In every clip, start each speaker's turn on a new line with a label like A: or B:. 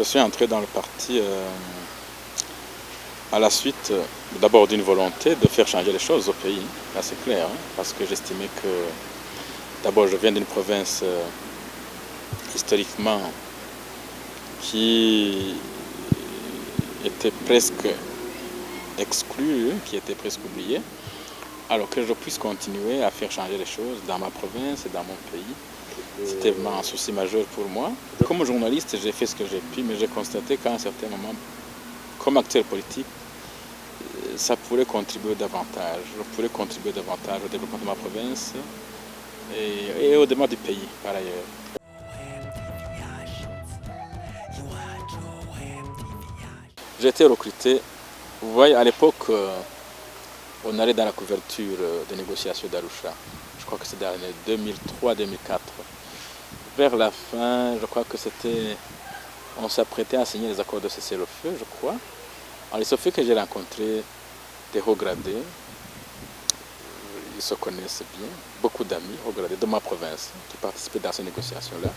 A: Je suis entré dans le parti à la suite d'abord d'une volonté de faire changer les choses au pays, là c'est clair, hein, parce que j'estimais que d'abord je viens d'une province historiquement qui était presque exclue, qui était presque oubliée, alors que je puisse continuer à faire changer les choses dans ma province et dans mon pays. C'était vraiment un souci majeur pour moi. Comme journaliste, j'ai fait ce que j'ai pu, mais j'ai constaté qu'à un certain moment, comme acteur politique, ça pourrait contribuer davantage. Je pourrais contribuer davantage au développement de ma province et au développement du pays, par ailleurs. J'ai été recruté. Vous voyez, à l'époque, on allait dans la couverture des négociations d'Arusha. Je crois que c'était dans les 2003-2004. Vers la fin, je crois que c'était... On s'apprêtait à signer les accords de cessez-le-feu, je crois. Alors, il se fait que j'ai rencontré des hauts gradés. Ils se connaissent bien. Beaucoup d'amis hauts gradés de ma province qui participaient dans ces négociations-là.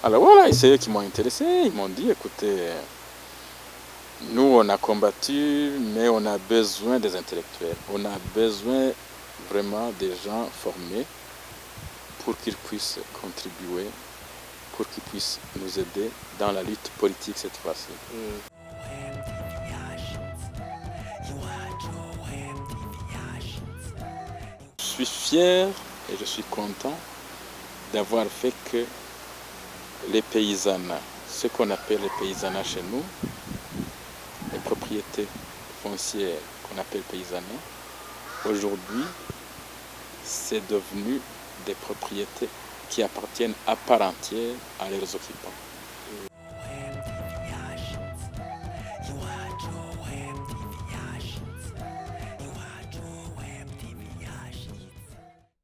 A: Alors voilà, c'est eux qui m'ont intéressé. Ils m'ont dit, écoutez, nous on a combattu, mais on a besoin des intellectuels. On a besoin vraiment des gens formés pour qu'ils puissent contribuer, pour qu'ils puissent nous aider dans la lutte politique cette fois-ci. Je suis fier et je suis content d'avoir fait que les paysanats, ce qu'on appelle les paysanats chez nous, les propriétés foncières qu'on appelle paysanat, aujourd'hui, c'est devenu des propriétés qui appartiennent à part entière à leurs occupants.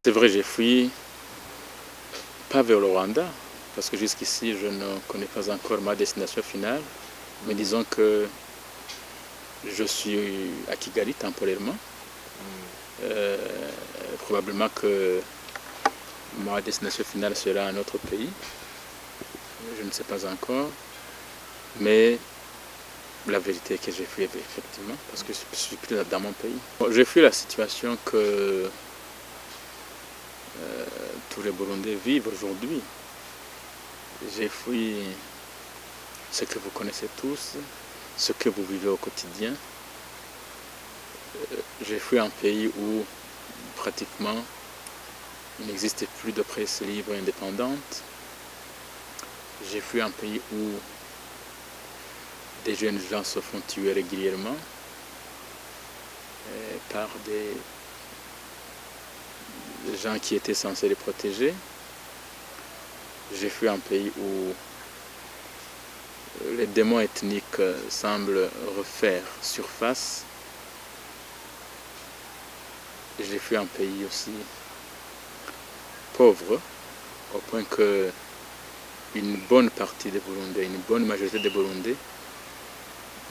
A: C'est vrai, j'ai fui, pas vers le Rwanda, parce que jusqu'ici, je ne connais pas encore ma destination finale, mais disons que je suis à Kigali temporairement. Probablement que ma destination finale sera un autre pays. Je ne sais pas encore. Mais la vérité est que j'ai fui effectivement, parce que je ne suis plus dans mon pays. J'ai fui la situation que tous les Burundais vivent aujourd'hui. J'ai fui ce que vous connaissez tous, ce que vous vivez au quotidien. J'ai fui un pays où pratiquement il n'existait plus de presse libre et indépendante. J'ai fui un pays où des jeunes gens se font tuer régulièrement par des gens qui étaient censés les protéger. J'ai fui un pays où les démons ethniques semblent refaire surface. J'ai fui un pays aussi pauvre, au point que une bonne partie des Burundais, une bonne majorité des Burundais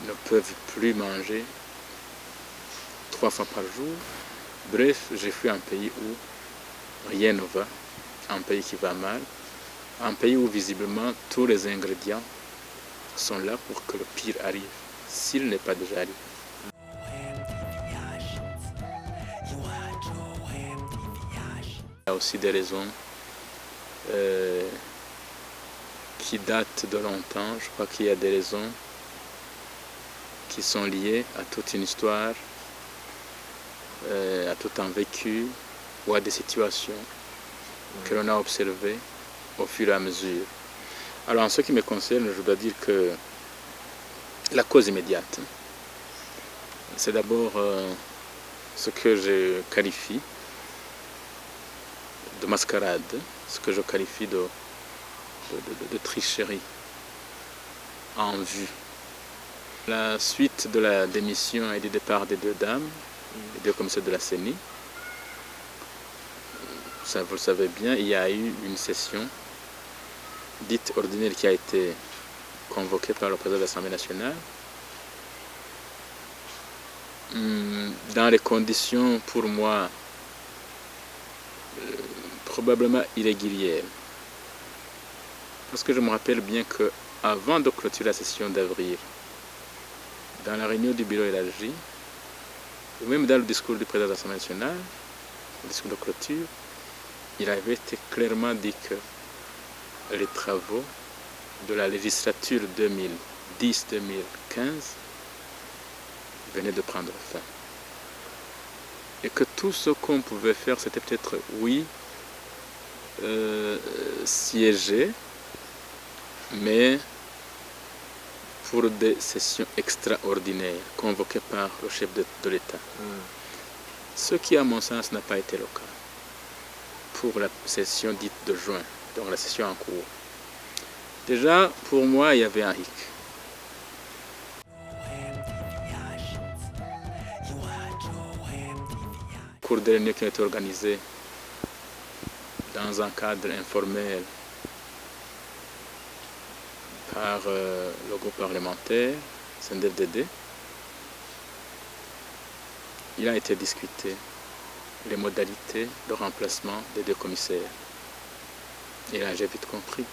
A: ne peuvent plus manger 3 fois par jour. Bref, j'ai fui un pays où rien ne va, un pays qui va mal, un pays où visiblement tous les ingrédients sont là pour que le pire arrive, s'il n'est pas déjà arrivé. Il y a aussi des raisons qui datent de longtemps. Je crois qu'il y a des raisons qui sont liées à toute une histoire, à tout un vécu ou à des situations que l'on a observées au fur et à mesure. Alors en ce qui me concerne, je dois dire que la cause immédiate, c'est d'abord ce que je qualifie de mascarade, ce que je qualifie de tricherie en vue. La suite de la démission et du départ des 2 dames, les 2 commissaires de la CENI, ça vous le savez bien, il y a eu une session dite ordinaire qui a été convoquée par le président de l'Assemblée nationale dans les conditions pour moi probablement irrégulières. Parce que je me rappelle bien que avant de clôturer la session d'avril, dans la réunion du bureau élargi, ou même dans le discours du président de l'Assemblée nationale, le discours de clôture, il avait été clairement dit que les travaux de la législature 2010-2015 venaient de prendre fin. Et que tout ce qu'on pouvait faire, c'était peut-être, oui, siéger, mais pour des sessions extraordinaires convoquées par le chef de l'État. Ce qui, à mon sens, n'a pas été le cas pour la session dite de juin, donc la session en cours. Déjà, pour moi, il y avait un hic. Cours de réunion qui a été organisé dans un cadre informel par le groupe parlementaire, CNDD-FDD. Il a été discuté les modalités de remplacement des deux commissaires. Et là, j'ai vite compris.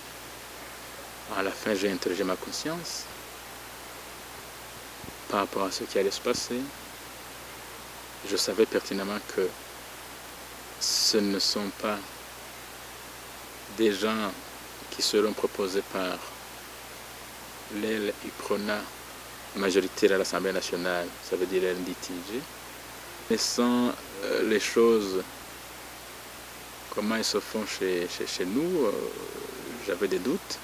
A: À la fin, j'ai interrogé ma conscience par rapport à ce qui allait se passer. Je savais pertinemment que ce ne sont pas des gens qui seront proposés par l'aile UPRONA majoritaire à l'Assemblée nationale, ça veut dire l'NDTG. Mais sans les choses, comment elles se font chez nous, j'avais des doutes.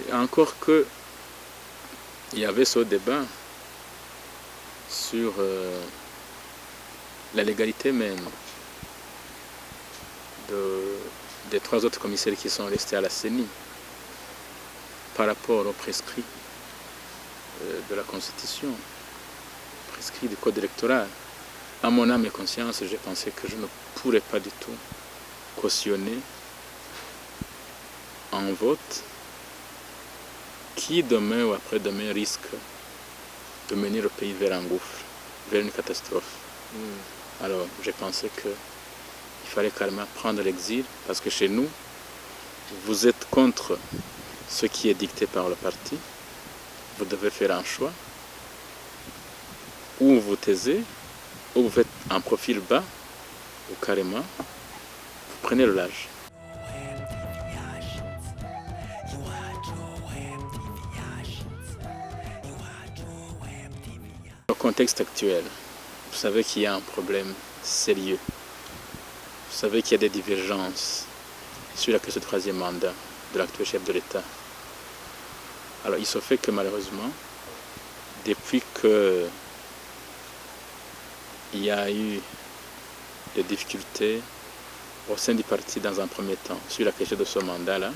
A: Et encore que il y avait ce débat sur la légalité même des trois autres commissaires qui sont restés à la CENI par rapport aux prescrits de la Constitution, prescrits du Code électoral. À mon âme et conscience, j'ai pensé que je ne pourrais pas du tout cautionner un vote qui, demain ou après-demain, risque de mener le pays vers un gouffre, vers une catastrophe. Alors, j'ai pensé qu'il fallait carrément prendre l'exil, parce que chez nous, vous êtes contre ce qui est dicté par le parti, vous devez faire un choix, ou vous taisez, ou vous faites un profil bas, ou carrément, vous prenez le large. Au contexte actuel, vous savez qu'il y a un problème sérieux. Vous savez qu'il y a des divergences sur la question du troisième mandat de l'actuel chef de l'État. Alors il se fait que malheureusement, depuis qu'il y a eu des difficultés au sein du parti dans un premier temps sur la question de ce mandat-là,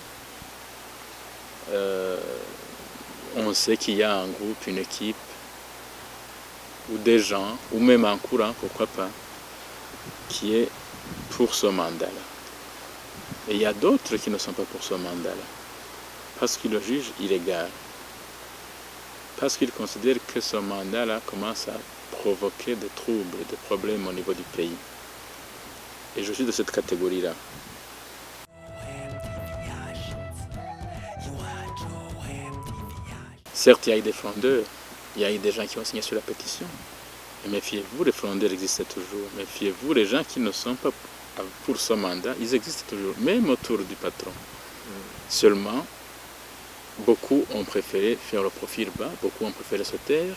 A: on sait qu'il y a un groupe, une équipe, ou des gens, ou même un courant, pourquoi pas, qui est pour ce mandat-là. Et il y a d'autres qui ne sont pas pour ce mandat-là, parce qu'ils le jugent illégal, parce qu'ils considèrent que ce mandat-là commence à provoquer des troubles, des problèmes au niveau du pays. Et je suis de cette catégorie-là. Certes, il y a eu des frondeurs, il y a eu des gens qui ont signé sur la pétition. Et méfiez-vous, les frondeurs existent toujours. Méfiez-vous, les gens qui ne sont pas pour ce mandat, ils existent toujours, même autour du patron. Seulement, beaucoup ont préféré faire le profil bas, beaucoup ont préféré se taire,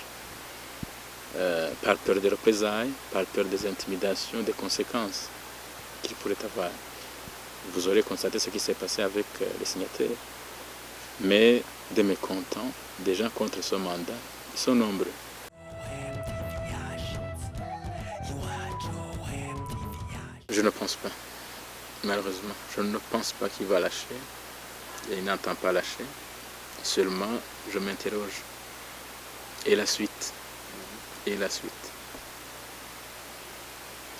A: par peur des représailles, par peur des intimidations, des conséquences qu'il pourrait avoir. Vous aurez constaté ce qui s'est passé avec les signataires. Mais des mécontents, des gens contre ce mandat, ils sont nombreux. Je ne pense pas, malheureusement, je ne pense pas qu'il va lâcher. Et il n'entend pas lâcher. Seulement, je m'interroge. Et la suite? Et la suite?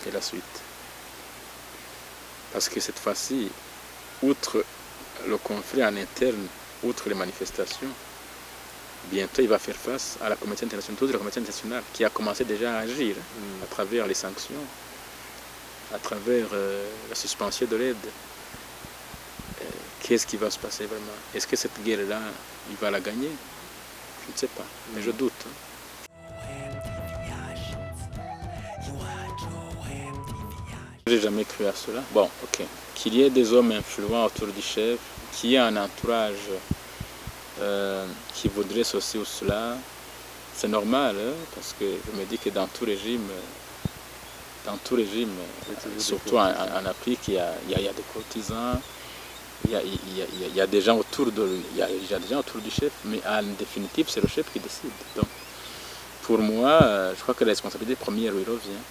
A: Et la suite? Parce que cette fois-ci, outre le conflit en interne, outre les manifestations, bientôt il va faire face à la communauté internationale, toute la communauté internationale qui a commencé déjà à agir à travers les sanctions, à travers la suspension de l'aide qu'est-ce qui va se passer vraiment? Est-ce que cette guerre-là, il va la gagner? Je ne sais pas, mais je doute. J'ai jamais cru à cela. Bon, ok. Qu'il y ait des hommes influents autour du chef, qu'il y ait un entourage qui voudrait ceci ou cela, c'est normal, hein, parce que je me dis que dans tout régime, surtout en Afrique, il y a des courtisans, il y a des gens autour des gens autour du chef, mais en définitive, c'est le chef qui décide. Donc, pour moi, je crois que la responsabilité première lui revient.